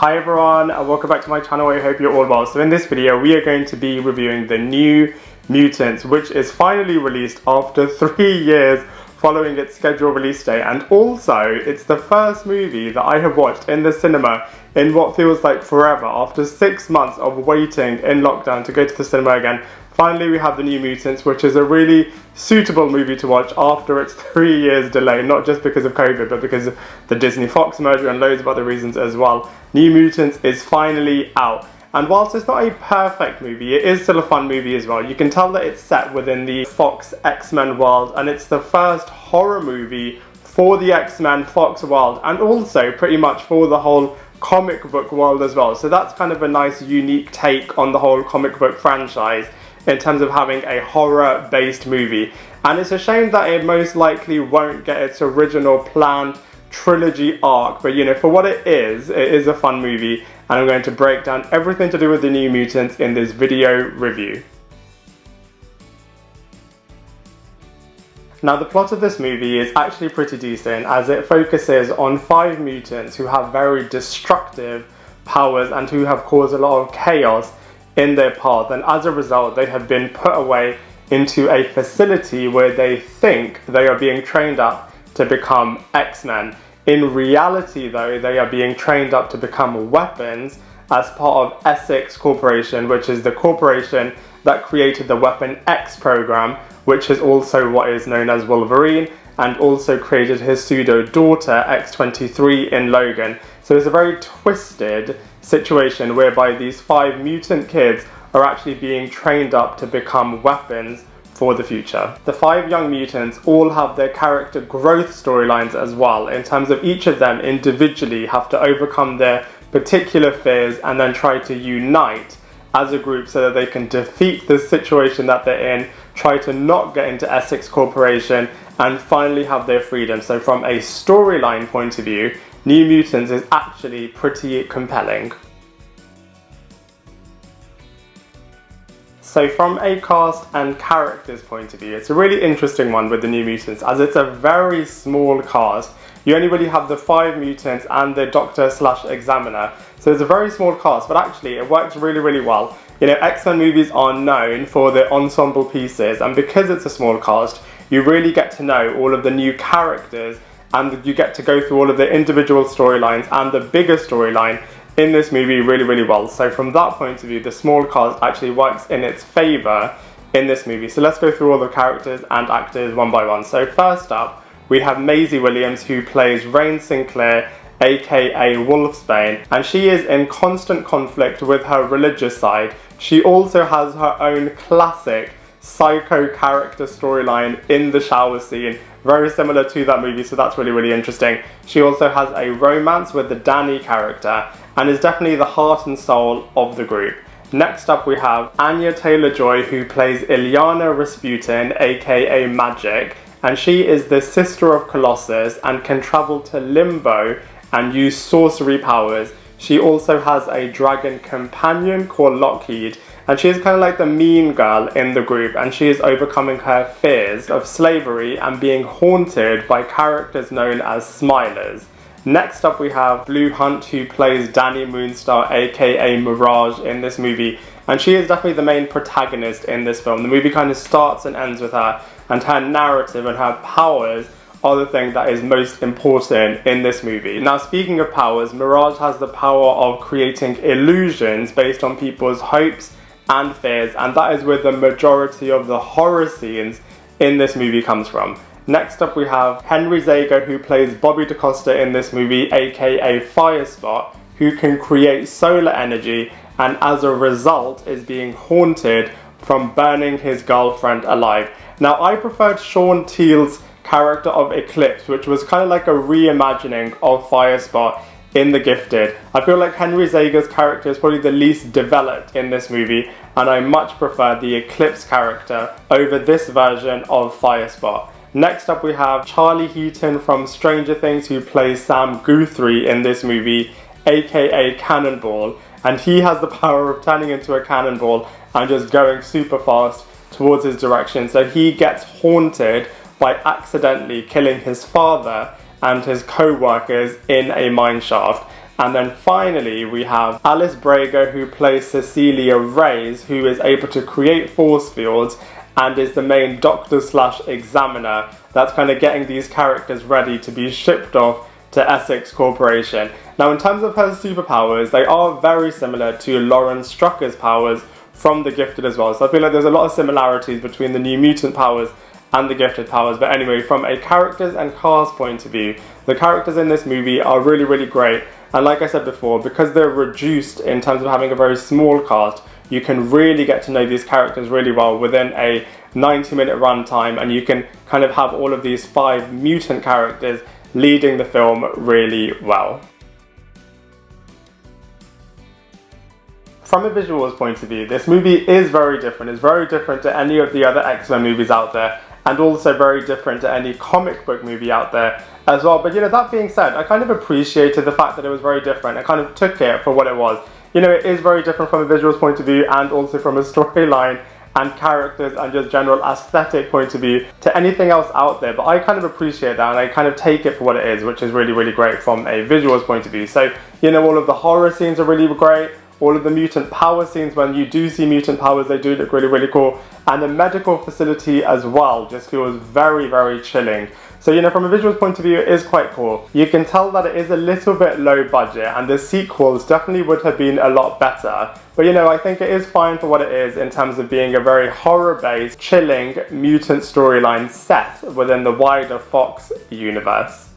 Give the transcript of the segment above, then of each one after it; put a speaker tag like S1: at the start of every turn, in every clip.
S1: Hi everyone, and welcome back to my channel. I hope you're all well. So in this video we are going to be reviewing the new Mutants, which is finally released after 3 years following its scheduled release date, and also it's the first movie that I have watched in the cinema in what feels like forever. After 6 months of waiting in lockdown to go to the cinema again, finally we have the new Mutants, which is a really suitable movie to watch after its 3 years delay, not just because of COVID but because of the Disney Fox merger and loads of other reasons as well. New Mutants is finally out, and whilst it's not a perfect movie, it is still a fun movie as well. You can tell that it's set within the Fox X-Men world, and it's the first horror movie for the X-Men Fox world, and also pretty much for the whole comic book world as well. So that's kind of a nice unique take on the whole comic book franchise in terms of having a horror based movie. And it's a shame that it most likely won't get its original planned trilogy arc, but you know, for what it is a fun movie, and I'm going to break down everything to do with the New Mutants in this video review. Now, the plot of this movie is actually pretty decent, as it focuses on 5 mutants who have very destructive powers and who have caused a lot of chaos in their path, and as a result they have been put away into a facility where they think they are being trained up to become X-Men. In reality though, they are being trained up to become weapons as part of Essex Corporation, which is the corporation that created the Weapon X program, which is also what is known as Wolverine, and also created his pseudo daughter X-23 in Logan. So it's a very twisted situation whereby these 5 mutant kids are actually being trained up to become weapons for the future. The 5 young mutants all have their character growth storylines as well, in terms of each of them individually have to overcome their particular fears and then try to unite as a group so that they can defeat the situation that they're in, try to not get into Essex Corporation, and finally have their freedom. So from a storyline point of view, New Mutants is actually pretty compelling. So from a cast and characters point of view, it's a really interesting one with the New Mutants, as it's a very small cast. You only really have the 5 mutants and the Doctor/Examiner, so it's a very small cast, but actually it works really well. You know, X-Men movies are known for their ensemble pieces, and because it's a small cast, you really get to know all of the new characters, and you get to go through all of the individual storylines and the bigger storyline in this movie really well. So from that point of view, the small cast actually works in its favour in this movie. So let's go through all the characters and actors one by one. So first up, we have Maisie Williams, who plays Rain Sinclair, aka Wolfsbane, and she is in constant conflict with her religious side. She also has her own classic psycho character storyline in the shower scene, very similar to that movie, so that's really interesting. She also has a romance with the Danny character and is definitely the heart and soul of the group. Next up we have Anya Taylor-Joy, who plays Ilyana Rasputin, aka Magic, and she is the sister of Colossus and can travel to Limbo and use sorcery powers. She also has a dragon companion called Lockheed, and she is kind of like the mean girl in the group, and she is overcoming her fears of slavery and being haunted by characters known as Smilers. Next up we have Blue Hunt, who plays Danny Moonstar, aka Mirage, in this movie, and she is definitely the main protagonist in this film. The movie kind of starts and ends with her, and her narrative and her powers are the thing that is most important in this movie. Now, speaking of powers, Mirage has the power of creating illusions based on people's hopes and fears, and that is where the majority of the horror scenes in this movie comes from. Next up we have Henry Zaga, who plays Bobby DaCosta in this movie, aka Firespot, who can create solar energy and as a result is being haunted from burning his girlfriend alive. Now, I preferred Sean Teal's character of Eclipse, which was kind of like a reimagining of Firespot in The Gifted. I feel like Henry Zaga's character is probably the least developed in this movie, and I much prefer the Eclipse character over this version of Firespot. Next up we have Charlie Heaton from Stranger Things, who plays Sam Guthrie in this movie, aka Cannonball, and he has the power of turning into a cannonball and just going super fast towards his direction. So he gets haunted by accidentally killing his father and his co-workers in a mine shaft. And then finally we have Alice Braga, who plays Cecilia Reyes, who is able to create force fields and is the main doctor slash examiner that's kind of getting these characters ready to be shipped off to Essex Corporation. Now in terms of her superpowers, they are very similar to Lauren Strucker's powers from The Gifted as well. So I feel like there's a lot of similarities between the New Mutant powers and the Gifted powers. But anyway, from a characters and cast point of view, the characters in this movie are really, really great. And like I said before, because they're reduced in terms of having a very small cast, you can really get to know these characters really well within a 90-minute runtime, and you can kind of have all of these 5 mutant characters leading the film really well. From a visuals point of view, this movie is very different. It's very different to any of the other X-Men movies out there, and also very different to any comic book movie out there as well. But that being said, I kind of appreciated the fact that it was very different. I kind of took it for what it was. It is very different from a visuals point of view, and also from a storyline and characters and just general aesthetic point of view to anything else out there. But I kind of appreciate that, and I kind of take it for what it is, which is really, really great from a visuals point of view. So, all of the horror scenes are really great. All of the mutant power scenes, when you do see mutant powers, they do look really, really cool. And the medical facility as well just feels very, very chilling. So, from a visuals point of view, it is quite cool. You can tell that it is a little bit low budget, and the sequels definitely would have been a lot better. But, I think it is fine for what it is in terms of being a very horror-based, chilling mutant storyline set within the wider Fox universe.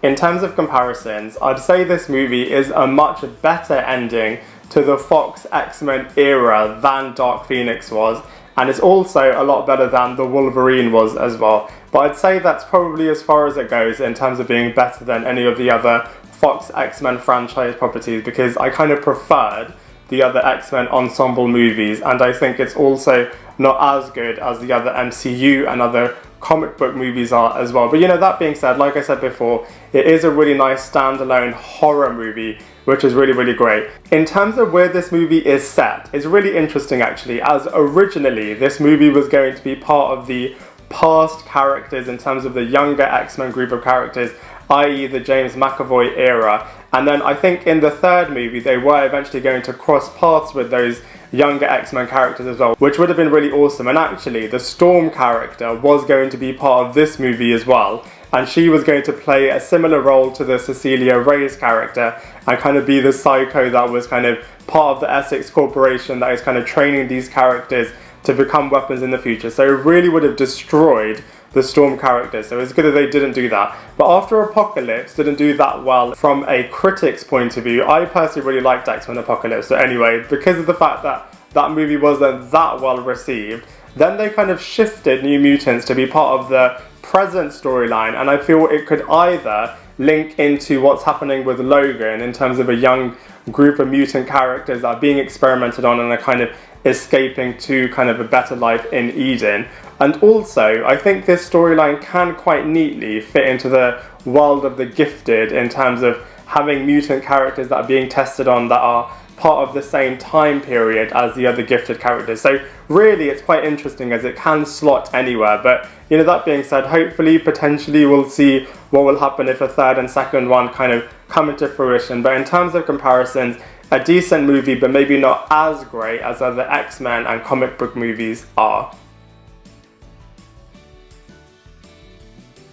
S1: In terms of comparisons, I'd say this movie is a much better ending to the Fox X-Men era than Dark Phoenix was, and it's also a lot better than the Wolverine was as well. But I'd say that's probably as far as it goes in terms of being better than any of the other Fox X-Men franchise properties, because I kind of preferred the other X-Men ensemble movies, and I think it's also not as good as the other MCU and other comic book movies are as well. But that being said, like I said before, it is a really nice standalone horror movie, which is really, really great. In terms of where this movie is set, it's really interesting actually, as originally this movie was going to be part of the past characters in terms of the younger X-Men group of characters, i.e. the James McAvoy era. And then I think in the third movie they were eventually going to cross paths with those younger X-Men characters as well, which would have been really awesome. And actually the Storm character was going to be part of this movie as well, and she was going to play a similar role to the Cecilia Reyes character and kind of be the psycho that was kind of part of the Essex Corporation that is kind of training these characters to become weapons in the future. So it really would have destroyed the Storm character, so it's good that they didn't do that. But after Apocalypse didn't do that well from a critic's point of view, I personally really liked X-Men Apocalypse. So anyway, because of the fact that that movie wasn't that well received, then they kind of shifted New Mutants to be part of the present storyline, and I feel it could either link into what's happening with Logan in terms of a young group of mutant characters that are being experimented on and are kind of escaping to kind of a better life in Eden. And also, I think this storyline can quite neatly fit into the world of the Gifted in terms of having mutant characters that are being tested on that are part of the same time period as the other Gifted characters. So really it's quite interesting as it can slot anywhere. But that being said, hopefully potentially we'll see what will happen if a third and second one kind of come into fruition. But in terms of comparisons, a decent movie, but maybe not as great as other X-Men and comic book movies are.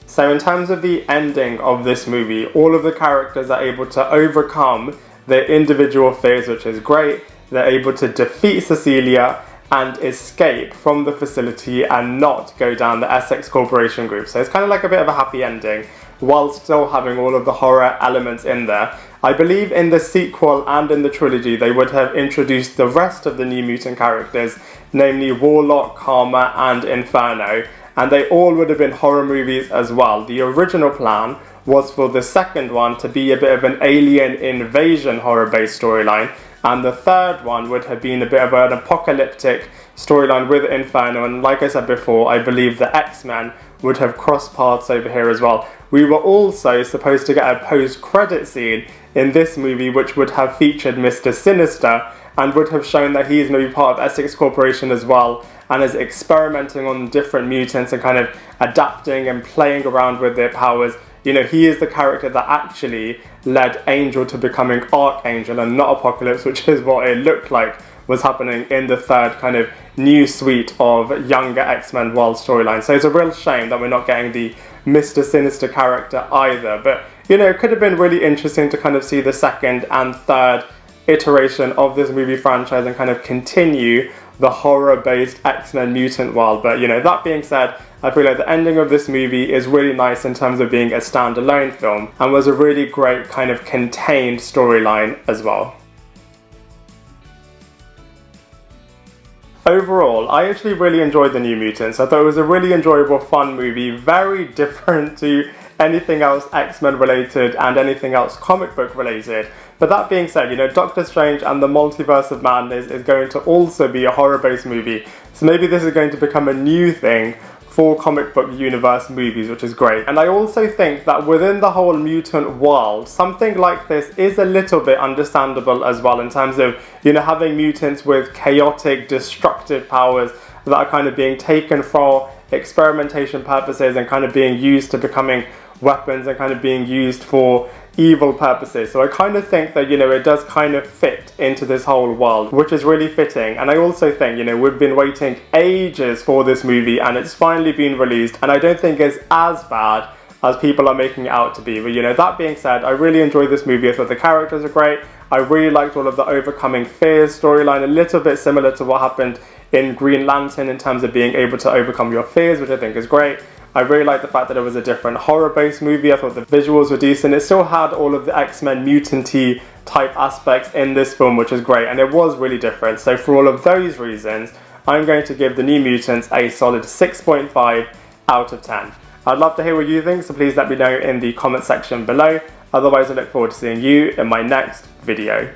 S1: So in terms of the ending of this movie, all of the characters are able to overcome their individual fears, which is great. They're able to defeat Cecilia and escape from the facility and not go down the Essex Corporation group. So it's kind of like a bit of a happy ending while still having all of the horror elements in there. I believe in the sequel and in the trilogy they would have introduced the rest of the New Mutant characters, namely Warlock, Karma and Inferno, and they all would have been horror movies as well. The original plan was for the second one to be a bit of an alien invasion horror-based storyline, and the third one would have been a bit of an apocalyptic storyline with Inferno. And like I said before, I believe the X-Men would have crossed paths over here as well. We were also supposed to get a post-credit scene in this movie which would have featured Mr. Sinister and would have shown that he's maybe part of Essex Corporation as well and is experimenting on different mutants and kind of adapting and playing around with their powers you know, he is the character that actually led Angel to becoming Archangel and not Apocalypse, which is what it looked like was happening in the third kind of new suite of younger X-Men World storyline. So it's a real shame that we're not getting the Mr. Sinister character either. But, you know, it could have been really interesting to kind of see the second and third iteration of this movie franchise and kind of continue the horror-based X-Men mutant world. But, you know, that being said, I feel like the ending of this movie is really nice in terms of being a standalone film and was a really great kind of contained storyline as well. Overall, I actually really enjoyed The New Mutants. I thought it was a really enjoyable, fun movie, very different to anything else X-Men related and anything else comic book related. But that being said, you know, Doctor Strange and the Multiverse of Madness is going to also be a horror-based movie. So maybe this is going to become a new thing for comic book universe movies, which is great. And I also think that within the whole mutant world, something like this is a little bit understandable as well, in terms of, you know, having mutants with chaotic, destructive powers that are kind of being taken for experimentation purposes and kind of being used to becoming weapons and kind of being used for evil purposes. So I kind of think that, you know, it does kind of fit into this whole world, which is really fitting. And I also think, you know, we've been waiting ages for this movie and it's finally been released, and I don't think it's as bad as people are making it out to be. But, you know, that being said, I really enjoyed this movie. I thought the characters are great. I really liked all of the overcoming fears storyline, a little bit similar to what happened in Green Lantern in terms of being able to overcome your fears, which I think is great. I really liked the fact that it was a different horror-based movie. I thought the visuals were decent. It still had all of the X-Men mutant-y type aspects in this film, which is great, and it was really different. So for all of those reasons, I'm going to give The New Mutants a solid 6.5 out of 10. I'd love to hear what you think, so please let me know in the comment section below. Otherwise, I look forward to seeing you in my next video.